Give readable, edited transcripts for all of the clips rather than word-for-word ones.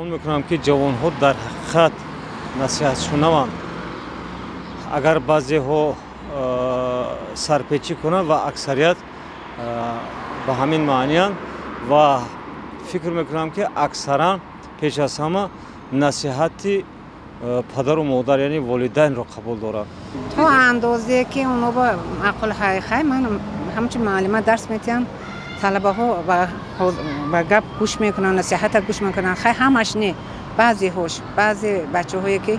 گمان میکنم که جوانها در حقیقت نصیحت شنوند. اگر بعضی ها سرپیچی کنند و اکثریت به همین معنی و فکر میکنم که اکثرا پیش از همه نصیحتی پدر و مادر یعنی والدین را قبول دارند. تا اندازه که اونا با عقل حقیقی من همچنین معلمه درس میتیم طلبه ها و گپ گوش میکنن، نصیحت گوش میکنن. خیلی همش نه، بعضی بچه هایی که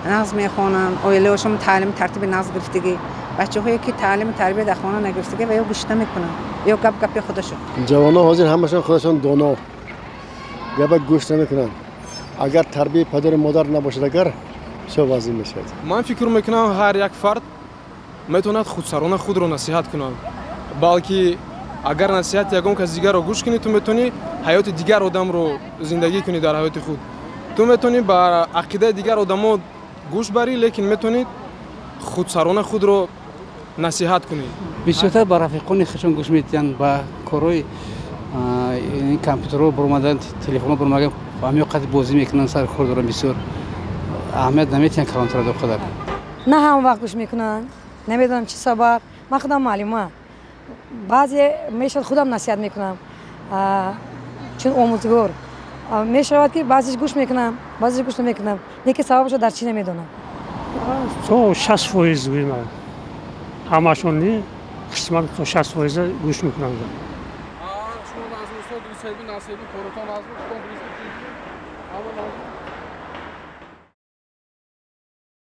نظم میخوانن، اولیاشون تعلیم ترتیب نظم گرفتگی، بچه هایی که تعلیم تربیت در خانه نگرفتگی و یا گوش نمیکنن یا گپ خودشون. جوانا حاضر همشون خودشون دانا گپ گوش نمیکنن. اگر تربیت پدر و مادر نباشد اگر چه وضعی میشه؟ من فکر میکنم هر یک فرد میتواند خودسرانه خود رو نصیحت کنه، بلکه اگر نصیحت یگان کس دیگر رو گوش کنی تو میتونی حیات دیگر آدم رو زندگی کنی در حیات خود. تو میتونی با عقیده دیگر آدمو گوش بری، لیکن میتونی خودسرانه خود رو نصیحت کنی. بیشتر با رفیقان خودشون گوش میدن، با کارهای این کامپیوترها برآمدن، تلفن‌ها برآمدن، همین وقت بازی میکنن سر کار دارن، بسیار اهمیت نمیتونن کلانتر دو خدا. نه هم وقت گوش میکنن، نمیدونم چی سبب. من خودم معلمم، بعضی میشد خودم نصیحت میکنم چون آموزگار میشود که بعضیش گوش میکنم بعضیش گوش نمیکنم، یکی سببش در چی نمیدونم. تو 60% گویم همشون نی قسمت تو 60% گوش میکنم. شما از استاد سیدی نصیبی کارتون از